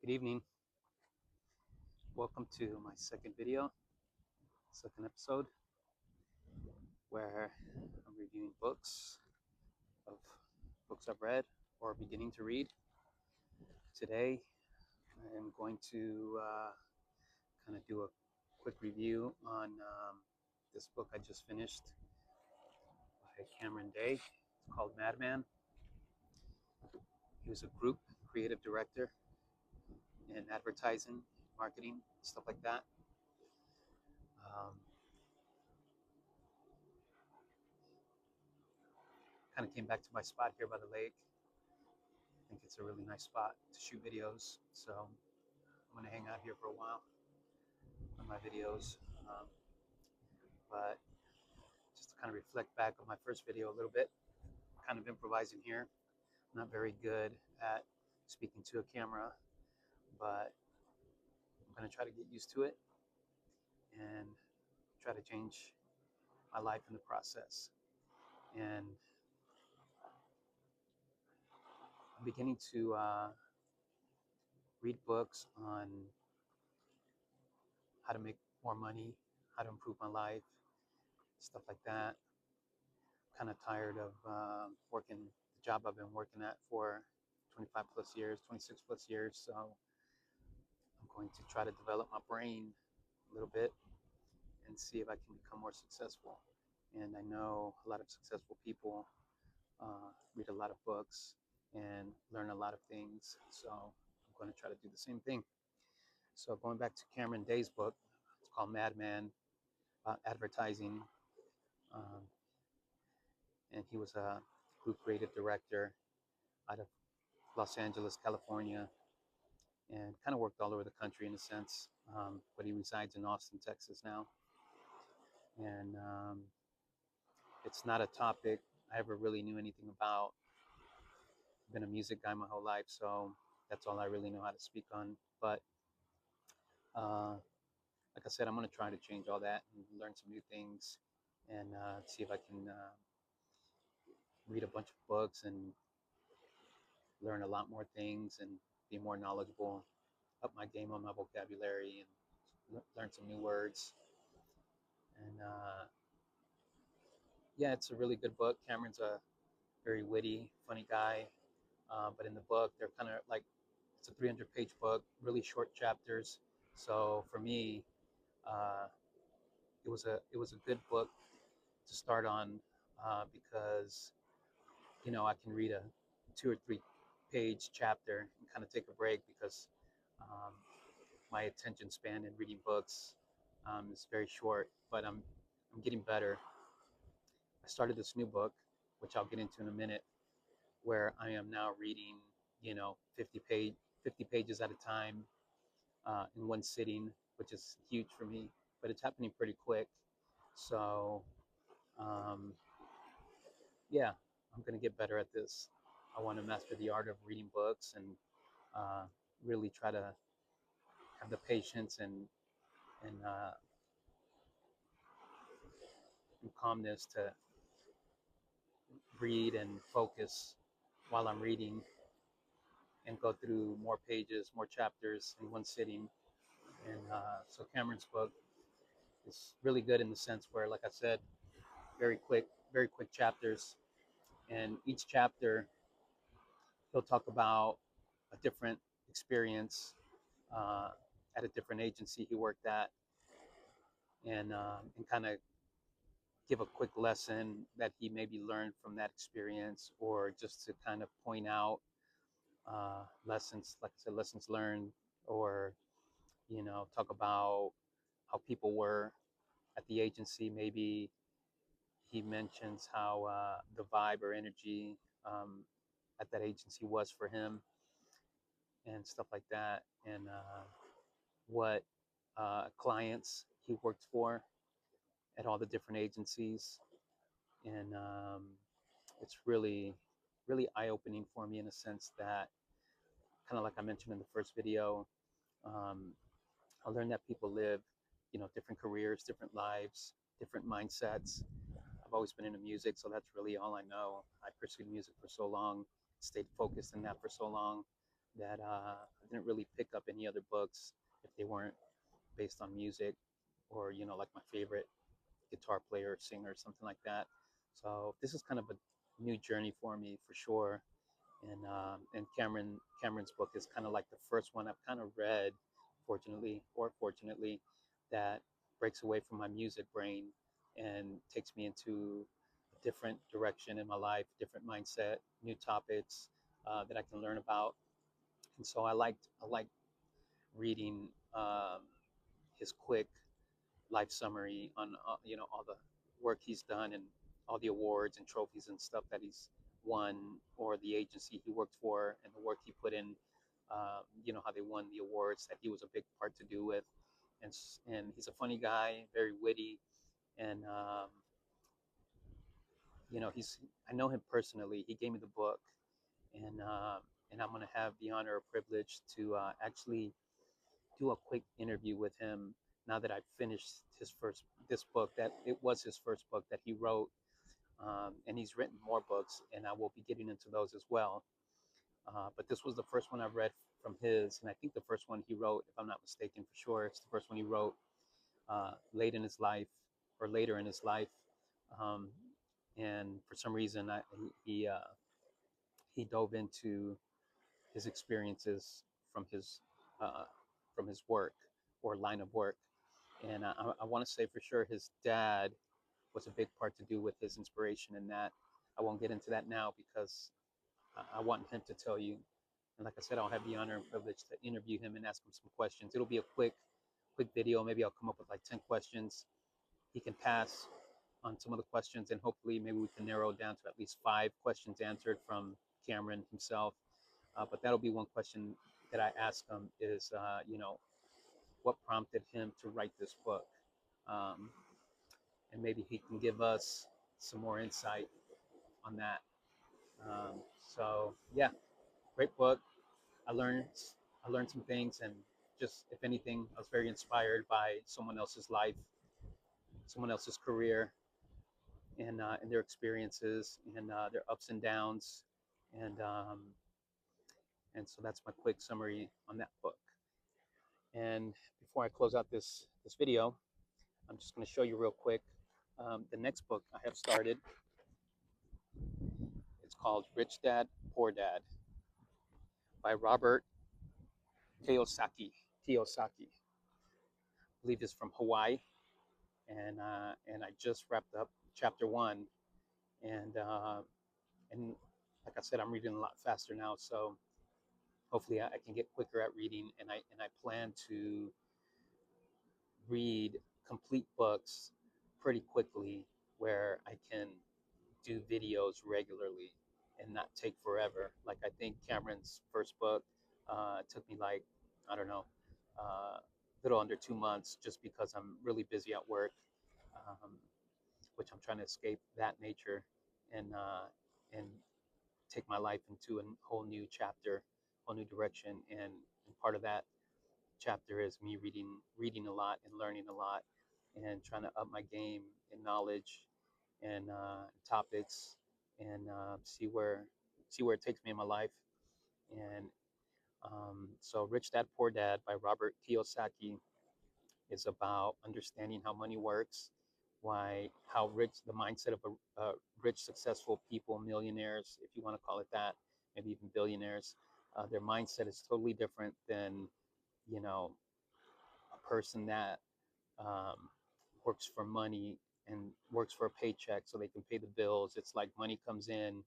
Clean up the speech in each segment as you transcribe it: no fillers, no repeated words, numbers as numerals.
Good evening. Welcome to my second video, second episode, where I'm reviewing of books I've read or beginning to read. Today, I'm going to kind of do a quick review on this book I just finished by Cameron Day. It's called Madman. He was a group creative director in advertising, marketing, stuff like that. Kind of came back to my spot here by the lake. I think it's a really nice spot to shoot videos, so I'm going to hang out here for a while on my videos. But just to kind of reflect back on my first video a little bit, kind of improvising here. I'm not very good at speaking to a camera, but I'm going to try to get used to it and try to change my life in the process. And I'm beginning to read books on how to make more money, how to improve my life, stuff like that. Kind of tired of working the job I've been working at for 25 plus years, 26 plus years. So I'm going to try to develop my brain a little bit and see if I can become more successful. And I know a lot of successful people read a lot of books and learn a lot of things. So I'm going to try to do the same thing. So going back to Cameron Day's book, it's called Madman, advertising. Um, and he was a group creative director out of Los Angeles, California, and kind of worked all over the country in a sense. But he resides in Austin, Texas now. And it's not a topic I ever really knew anything about. I've been a music guy my whole life, so that's all I really know how to speak on. But uh, like I said, I'm going to try to change all that and learn some new things and see if I can read a bunch of books and learn a lot more things and be more knowledgeable, up my game on my vocabulary, and learn some new words. And yeah, it's a really good book. Cameron's a very witty, funny guy. But in the book, they're kind of like, it's a 300-page book, really short chapters. So for me, uh, it was a good book to start on because I can read a 2 or 3 page chapter and kind of take a break because um, my attention span in reading books is very short. But I'm getting better. I started this new book, which I'll get into in a minute, where I am now reading, 50 pages at a time in one sitting, which is huge for me. But it's happening pretty quick. So um, yeah, I'm gonna get better at this. I want to master the art of reading books and uh, really try to have the patience and calmness to read and focus while I'm reading and go through more pages, more chapters in one sitting. And so Cameron's book is really good in the sense where, like I said, very quick chapters. And each chapter, he'll talk about a different experience uh, at a different agency he worked at, and kind of give a quick lesson that he maybe learned from that experience, or just to kind of point out lessons, like I said, lessons learned, or talk about how people were at the agency. Maybe he mentions how the vibe or energy at that agency was for him and stuff like that, and what clients he worked for at all the different agencies. And it's really eye-opening for me in a sense that, kind of like I mentioned in the first video, um, I learned that people live, different careers, different lives, different mindsets. I've always been into music, so that's really all I know. I pursued music for so long, stayed focused in that for so long, that I didn't really pick up any other books if they weren't based on music, or like my favorite guitar player or singer or something like that. So this is kind of a new journey for me for sure. And Cameron's book is kind of like the first one I've kind of read, fortunately, that breaks away from my music brain and takes me into a different direction in my life, different mindset, new topics that I can learn about. And so I liked reading his quick life summary on all the work he's done and all the awards and trophies and stuff that he's won, or the agency he worked for and the work he put in. How they won the awards that he was a big part to do with, and he's a funny guy, very witty, and he's I know him personally. He gave me the book, and I'm gonna have the honor or privilege to actually do a quick interview with him now that I've finished this book. That it was his first book that he wrote, and he's written more books, and I will be getting into those as well. But this was the first one I read from his, and I think the first one he wrote, if I'm not mistaken, for sure, it's the first one he wrote late in his life or later in his life. Um, and for some reason, he dove into his experiences from his uh, work or line of work. And I want to say for sure his dad was a big part to do with his inspiration in that. I won't get into that now because I want him to tell you. And like I said, I'll have the honor and privilege to interview him and ask him some questions. It'll be a quick video. Maybe I'll come up with like 10 questions. He can pass on some of the questions, and hopefully maybe we can narrow it down to at least 5 questions answered from Cameron himself. But that'll be one question that I ask him is, what prompted him to write this book? Um, and maybe he can give us some more insight on that. So yeah, great book. I learned I learned some things, and just if anything, I was very inspired by someone else's life, someone else's career, and their experiences and their ups and downs, and um, and so that's my quick summary on that book. And before I close out this video, I'm just going to show you real quick the next book I have started. It's called Rich Dad Poor Dad by Robert Kiyosaki. Kiyosaki, I believe is from Hawaii, and I just wrapped up chapter one, and like I said, I'm reading a lot faster now, so hopefully I can get quicker at reading, and I plan to read complete books pretty quickly, where I can do videos regularly and not take forever. Like I think Cameron's first book took me like, I don't know, a little under 2 months, just because I'm really busy at work, um, which I'm trying to escape that nature and take my life into a whole new chapter, whole new direction. And part of that chapter is me reading a lot and learning a lot and trying to up my game in knowledge and topics, and see where it takes me in my life. And so Rich Dad Poor Dad by Robert Kiyosaki is about understanding how money works, how rich the mindset of a rich, successful people, millionaires, if you want to call it that, maybe even billionaires. Their mindset is totally different than you know a person that um, works for money and works for a paycheck so they can pay the bills. It's like money comes in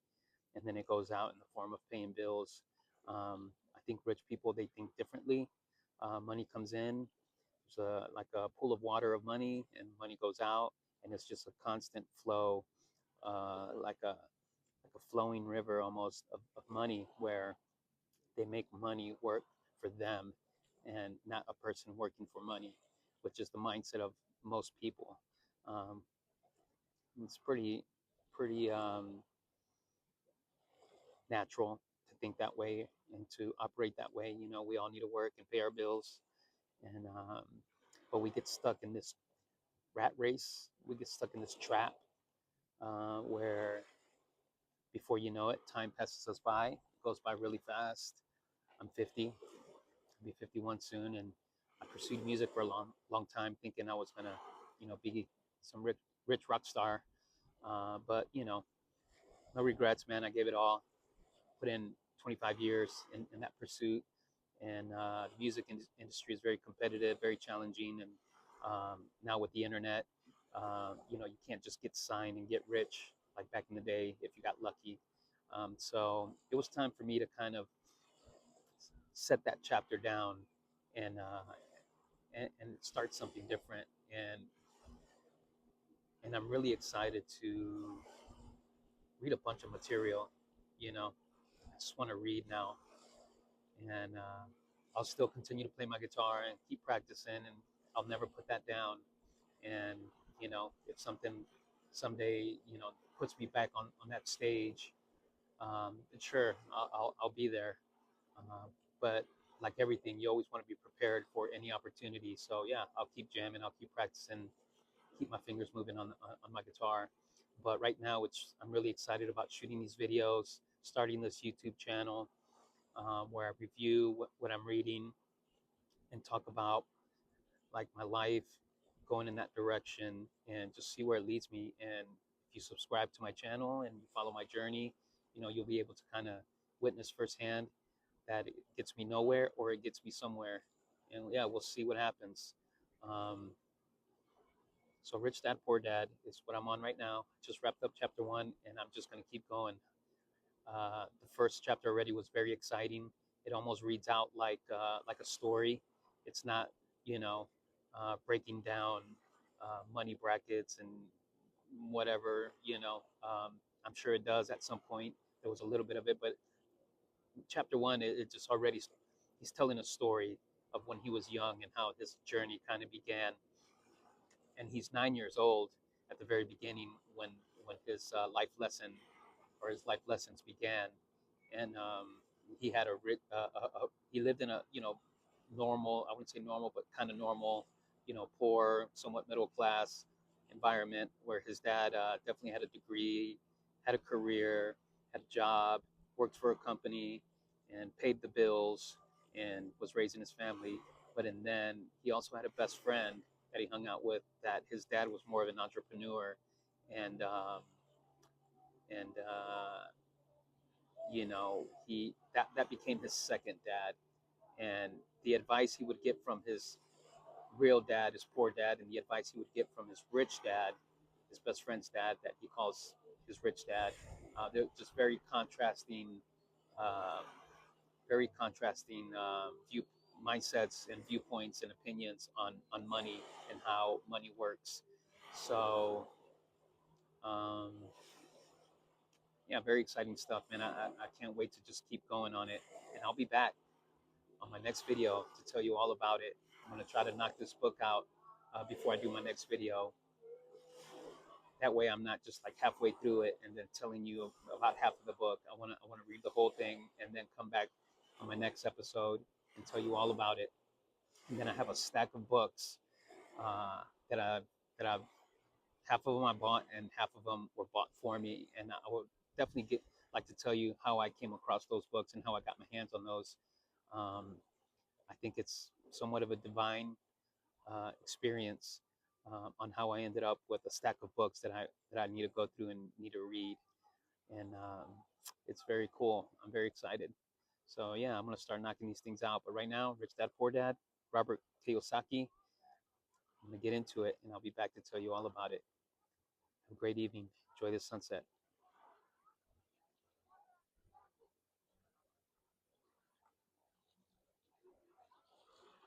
and then it goes out in the form of paying bills. I think rich people, they think differently. Money comes in, there's like a pool of water of money, and money goes out, and it's just a constant flow, like a flowing river almost of money, where they make money work for them and not a person working for money, which is the mindset of most people. Um, it's pretty natural to think that way and to operate that way. We all need to work and pay our bills, and but we get stuck in this rat race. We get stuck in this trap where before you know it, time passes us by. It goes by really fast. I'm 50. I'll be 51 soon, and I pursued music for a long time, thinking I was gonna, be some rich rock star. But no regrets, man. I gave it all. Put in 25 years in that pursuit, and the music industry is very competitive, very challenging, and now with the internet, you can't just get signed and get rich like back in the day if you got lucky. So it was time for me to kind of set that chapter down and and start something different. And I'm really excited to read a bunch of material. I just want to read now, and I'll still continue to play my guitar and keep practicing, and I'll never put that down. And if something someday puts me back on that stage, sure, I'll be there. But like everything, you always want to be prepared for any opportunity. So yeah, I'll keep jamming, I'll keep practicing, keep my fingers moving on my guitar. But right now, I'm really excited about shooting these videos, starting this YouTube channel, where I review what I'm reading and talk about like my life going in that direction and just see where it leads me. And if you subscribe to my channel and you follow my journey, you'll be able to kind of witness firsthand that it gets me nowhere or it gets me somewhere. And yeah, we'll see what happens. Um, so Rich Dad Poor Dad is what I'm on right now. Just wrapped up chapter 1, and I'm just going to keep going. The first chapter already was very exciting. It almost reads out like a story. It's not, breaking down money brackets and whatever. I'm sure it does at some point. There was a little bit of it, but chapter 1, it just already he's telling a story of when he was young and how his journey kind of began. And he's 9 years old at the very beginning when his life lesson or his life lessons began. And he had he lived in a normal, I wouldn't say normal, but kind of normal, poor, somewhat middle class environment where his dad definitely had a degree, had a career, had a job, worked for a company, and paid the bills and was raising his family. But and then he also had a best friend that he hung out with. That his dad was more of an entrepreneur, and and that became his second dad. And the advice he would get from his real dad, his poor dad, and the advice he would get from his rich dad, his best friend's dad, that he calls his rich dad, they're just uh, very contrasting view mindsets and viewpoints and opinions on money and how money works. So um, yeah, very exciting stuff, man. I can't wait to just keep going on it, and I'll be back on my next video to tell you all about it. I'm gonna try to knock this book out before I do my next video. That way, I'm not just like halfway through it and then telling you about half of the book. I wanna read the whole thing and then come back on my next episode and tell you all about it. And then I have a stack of books uh, that I've half of them I bought and half of them were bought for me. And I would definitely like to tell you how I came across those books and how I got my hands on those. Um, I think it's somewhat of a divine experience on how I ended up with a stack of books that I need to go through and need to read, and it's very cool. I'm very excited. So yeah, I'm gonna start knocking these things out. But right now, Rich Dad Poor Dad, Robert Kiyosaki. I'm gonna get into it, and I'll be back to tell you all about it. Have a great evening. Enjoy the sunset.